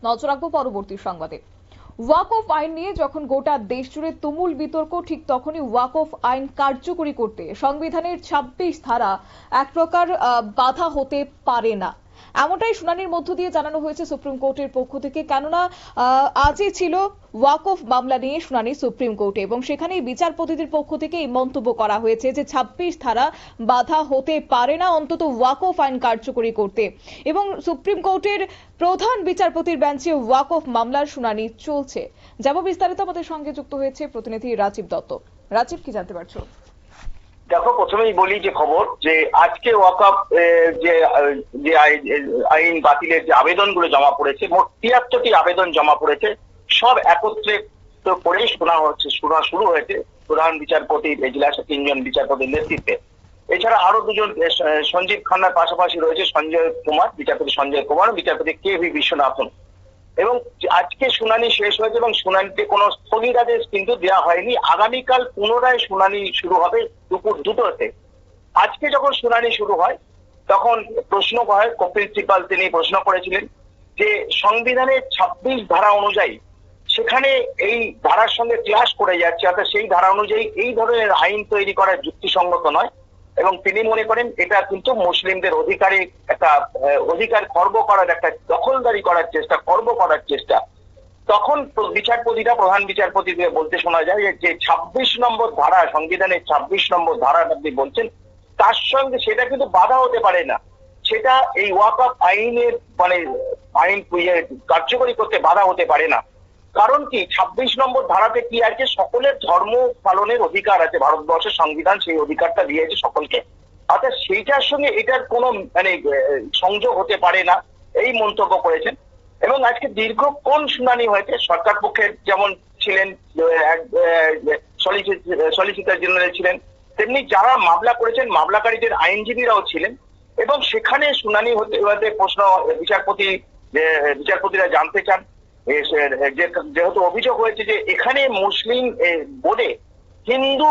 নজর রাখবো পরবর্তী সংবাদে। ওয়াক অফ আইন নিয়ে যখন গোটা দেশ জুড়ে তুমুল বিতর্ক, ঠিক তখনই ওয়াক অফ আইন কার্যকরী করতে সংবিধানের ২৬ ধারা এক প্রকার বাধা হতে পারে না, এমনটাই শুনানির মধ্য দিয়ে জানানো হয়েছে সুপ্রিম কোর্টের পক্ষ থেকে। কেননা আজই ছিল ওয়াক অফ মামলা নিয়ে শুনানি সুপ্রিম কোর্টে, এবং সেখানেই বিচারপতিদের পক্ষ থেকে এই মন্তব্য করা হয়েছে যে ২৬ ধারা বাধা হতে পারে না অন্তত ওয়াক অফ আইন কার্যকরী করতে। এবং সুপ্রিম কোর্টের প্রধান বিচারপতির বেঞ্চে ওয়াক অফ মামলার শুনানি চলছে। যাব বিস্তারিত, আমাদের সঙ্গে যুক্ত হয়েছে প্রতিনিধি রাজীব দত্ত। রাজীব, কি জানতে পারছো? দেখো, প্রথমেই বলি যে খবর যে আজকে ওয়াকআপ যে যে আইন বাতিলের যে আবেদনগুলো জমা পড়েছে, মোট ৭৩টি আবেদন জমা পড়েছে, সব একত্রে করে শোনা শুরু হয়েছে প্রধান বিচারপতি এজলাসে ৩ জন বিচারপতির নেতৃত্বে। এছাড়া আরো দুজন সঞ্জীব খান্নার পাশাপাশি রয়েছে সঞ্জয় কুমার, বিচারপতি সঞ্জয় কুমার, বিচারপতি কে.ভি. বিশ্বনাথন। এবং আজকে শুনানি শেষ হয়েছে এবং শুনানিতে কোনো স্থগিতাদেশ কিন্তু দেওয়া হয়নি। আগামীকাল পুনরায় শুনানি শুরু হবে দুপুর ২টোতে। আজকে যখন শুনানি শুরু হয় তখন প্রশ্ন হয়, কপিল সিপাল তিনি প্রশ্ন করেছিলেন যে সংবিধানের ২৬ ধারা অনুযায়ী সেখানে এই ধারার সঙ্গে ক্লাশ করে যাচ্ছে, অর্থাৎ সেই ধারা অনুযায়ী এই ধরনের আইন তৈরি করা যুক্তিসঙ্গত নয়। এবং তিনি মনে করেন এটা কিন্তু মুসলিমদের অধিকারে একটা অধিকার খর্ব করার, একটা দখলদারি করার চেষ্টা, খর্ব করার চেষ্টা। তখন বিচারপতিরা, প্রধান বিচারপতিদের বলতে শোনা যায় যে ২৬ নম্বর ধারা, সংবিধানের ২৬ নম্বর ধারা আপনি বলছেন, তার সঙ্গে সেটা কিন্তু বাধা হতে পারে না। সেটা এই ওয়াকআপ আইনের আইন কার্যকরী করতে বাধা হতে পারে না। কারণ কি, ২৬ নম্বর ধারাতে কি আছে, সকলের ধর্ম পালনের অধিকার আছে, ভারতবর্ষের সংবিধান সেই অধিকারটা দিয়েছে সকলকে, অর্থাৎ সেইটার সঙ্গে এটার কোনো সংযোগ হতে পারে না, এই মন্তব্য করেছেন। এবং আজকে দীর্ঘক্ষণ শুনানি হয়েছে। সরকার পক্ষের যেমন ছিলেন সলিসিটর জেনারেল ছিলেন, তেমনি যারা মামলা করেছেন মামলাকারীদের আইনজীবীরাও ছিলেন। এবং সেখানে শুনানি হতে হতে প্রশ্ন বিচারপতিরা জানতে চান, যেহেতু অভিযোগ হয়েছে যে এখানে মুসলিম বোর্ডে হিন্দু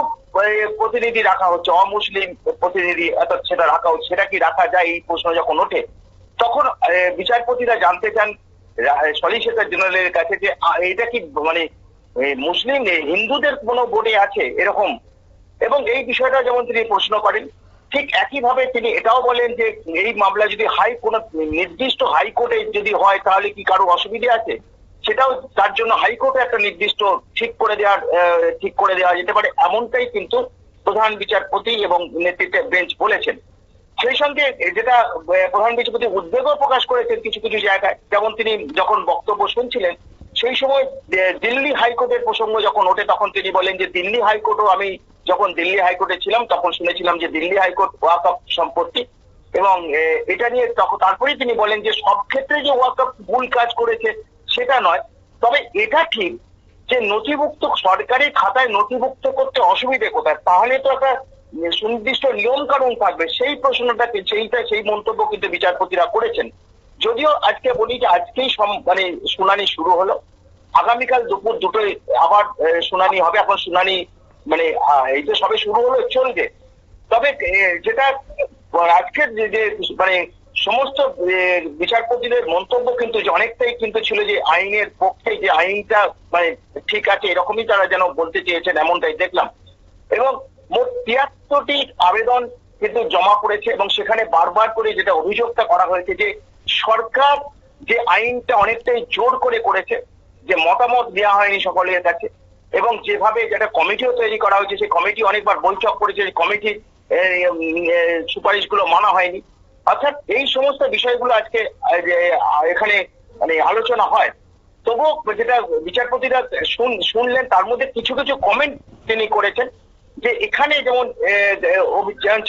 প্রতিনিধি রাখা হচ্ছে, অমুসলিম প্রতিনিধি অর্থাৎ সেটা রাখা হচ্ছে, সেটা কি রাখা যায়, এই প্রশ্ন যখন ওঠে তখন বিচারপতিরা জানতে চান সলিসিটর জেনারেলের কাছে যে এটা কি মুসলিম হিন্দুদের কোনো বোর্ডে আছে এরকম। এবং এই বিষয়টা যেমন তিনি প্রশ্ন করেন, ঠিক একইভাবে তিনি এটাও বলেন যে এই মামলা যদি কোনো নির্দিষ্ট হাইকোর্টে যদি হয় তাহলে কি কারো অসুবিধা আছে, সেটাও তার জন্য হাইকোর্টে একটা নির্দিষ্ট ঠিক করে দেওয়া যেতে পারে, এমনটাই কিন্তু প্রধান বিচারপতি এবং নেতৃত্বের বেঞ্চ বলেছেন। সেই সঙ্গে যেটা প্রধান বিচারপতি উদ্বেগও প্রকাশ করেছেন কিছু কিছু জায়গায়, যেমন তিনি যখন বক্তব্য শুনছিলেন সেই সময় দিল্লি হাইকোর্টের প্রসঙ্গ যখন ওঠে তখন তিনি বলেন যে দিল্লি হাইকোর্টও, আমি যখন দিল্লি হাইকোর্টে ছিলাম তখন শুনেছিলাম যে দিল্লি হাইকোর্ট ওয়াকআপ সম্পত্তি, এবং এটা নিয়ে তারপরেই তিনি বলেন যে সব ক্ষেত্রে যে ওয়াকআপ ভুল কাজ করেছে সেটা নয়, তবে এটা ঠিক যে নথিভুক্ত সরকারি খাতায় নথিভুক্ত করতে অসুবিধে কোথায়, তাহলে তো একটা সুনির্দিষ্ট নিয়ম কানুন থাকবে, সেই প্রশ্নটাকে সেই মন্তব্য কিন্তু বিচারপতিরা করেছেন। যদিও আজকে বলি যে আজকেই শুনানি শুরু হলো, আগামীকাল দুপুর ২টোয় আবার শুনানি হবে। এখন শুনানি এই যে সবে শুরু হলো, চলবে। তবে যেটা আজকের যে সমস্ত বিচারপতিদের মন্তব্য কিন্তু অনেকটাই কিন্তু ছিল যে আইনের পক্ষে, যে আইনটা ঠিক আছে এরকমই তারা যেন বলতে চেয়েছেন, এমনটাই দেখলাম। এবং মোট ৭৩টি আবেদন কিন্তু জমা পড়েছে এবং সেখানে বারবার করে যেটা অভিযোগটা করা হয়েছে যে সরকার যে আইনটা অনেকটাই জোর করে করেছে, যে মতামত দেওয়া হয়নি সকলের কাছে, এবং যেভাবে যেটা কমিটিও তৈরি করা হয়েছে সেই কমিটি অনেকবার বৈঠক করেছে, কমিটির সুপারিশগুলো মানা হয়নি। অর্থাৎ এই সমস্ত বিষয়গুলো আজকে এখানে আলোচনা হয়। তবুও যেটা বিচারপতিরা শুনলেন তার মধ্যে কিছু কিছু কমেন্ট তিনি করেছেন, যে এখানে যেমন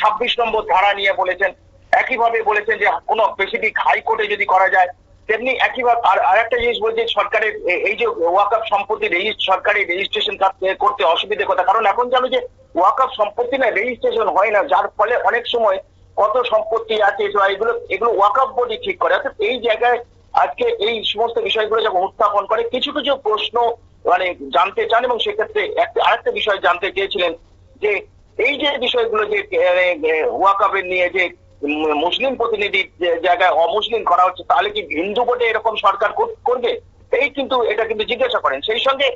২৬ নম্বর ধারা নিয়ে বলেছেন, একইভাবে বলেছেন যে কোনো স্পেসিফিক হাইকোর্টে যদি করা যায়, তেমনি একইভাবে আর একটা জিনিস বলছে সরকারের এই যে ওয়াকআপ সম্পত্তি সরকারি রেজিস্ট্রেশন করতে অসুবিধে কথা, কারণ এখন জানো যে ওয়াকআপ সম্পত্তি না রেজিস্ট্রেশন হয় না, যার ফলে অনেক সময় কত সম্পত্তি আছে এগুলো ওয়াকআপ বোর্ডই ঠিক করে। অর্থাৎ এই জায়গায় আজকে এই সমস্ত বিষয়গুলো যখন উত্থাপন করে কিছু কিছু প্রশ্ন জানতে চান, এবং সেক্ষেত্রে আরেকটা বিষয় জানতে চেয়েছিলেন যে এই যে বিষয়গুলো যে ওয়াকআপের নিয়ে যে মুসলিম প্রতিনিধি জায়গায় অমুসলিম করা হচ্ছে, তাহলে কি হিন্দু ভোটে এরকম সরকার করবে? এটা কিন্তু জিজ্ঞাসা করেন। সেই সঙ্গে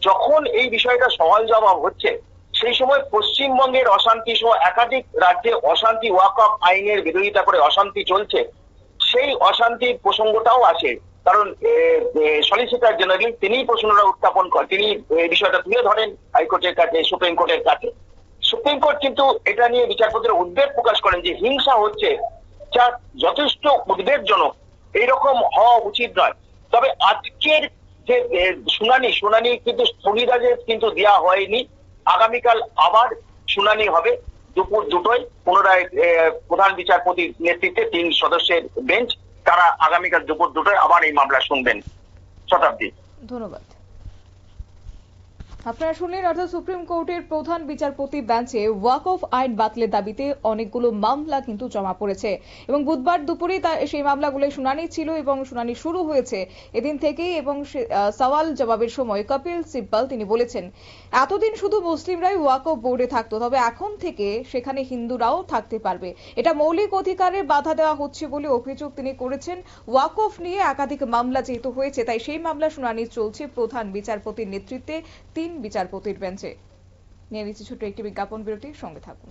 যখন এই বিষয়টা সওয়াল জবাব হচ্ছে, সেই সময় পশ্চিমবঙ্গের অশান্তি সহ একাধিক রাজ্যে অশান্তি, ওয়াকফ আইনের বিরোধিতা করে অশান্তি চলছে, সেই অশান্তির প্রসঙ্গটাও আসে। কারণ সলিসিটর জেনারেল তিনি প্রশ্নটা উত্থাপন করেন, তিনি এই বিষয়টা তুলে ধরেন হাইকোর্টের কাছে, সুপ্রিম কোর্টের কাছে। সুপ্রিম কোর্ট কিন্তু এটা নিয়ে বিচারপতির উদ্বেগ প্রকাশ করেন যে হিংসা হচ্ছে, যা যথেষ্ট উদ্বেগজনক, এইরকম হওয়া উচিত নয়। তবে আজকের যে শুনানি কিন্তু স্থগিতাদেশ কিন্তু দেওয়া হয়নি। আগামীকাল আবার শুনানি হবে দুপুর 2টায়, পুনরায় প্রধান বিচারপতির নেতৃত্বে 3 সদস্যের বেঞ্চ, তারা আগামীকাল দুপুর 2টায় আবার এই মামলা শুনবেন। শতাব্দী, ধন্যবাদ। আপনারা শুনলেন, অর্থাৎ সুপ্রিম কোর্টের প্রধান বিচারপতি বেঞ্চে ওয়াকফ আইন বাতিলের দাবিতে অনেকগুলো মামলা কিন্তু জমা পড়েছে এবং বুধবার দুপুরে সেই মামলাগুলো শুনানি ছিল এবং শুনানি শুরু হয়েছে এদিন থেকেই। এবং সওয়াল জবাবের সময় কপিল সিব্বল তিনি বলেছেন, এতদিন শুধু মুসলিমরাই ওয়াকফ বোর্ডে থাকতো, তবে এখন থেকে সেখানে হিন্দুরাও থাকতে পারবে। এটা মৌলিক অধিকারে বাধা দেওয়া হচ্ছে বলে অভিযোগ তিনি করেছেন। ওয়াকফ নিয়ে একাধিক মামলা যেহেতু হয়েছে, তাই সেই মামলা শুনানি চলছে প্রধান বিচারপতির নেতৃত্বে 3 বিচারপতির বেঞ্চে। নিয়ে নিচ্ছি ছোট্ট একটি বিজ্ঞাপন বিরতির সঙ্গে থাকুন।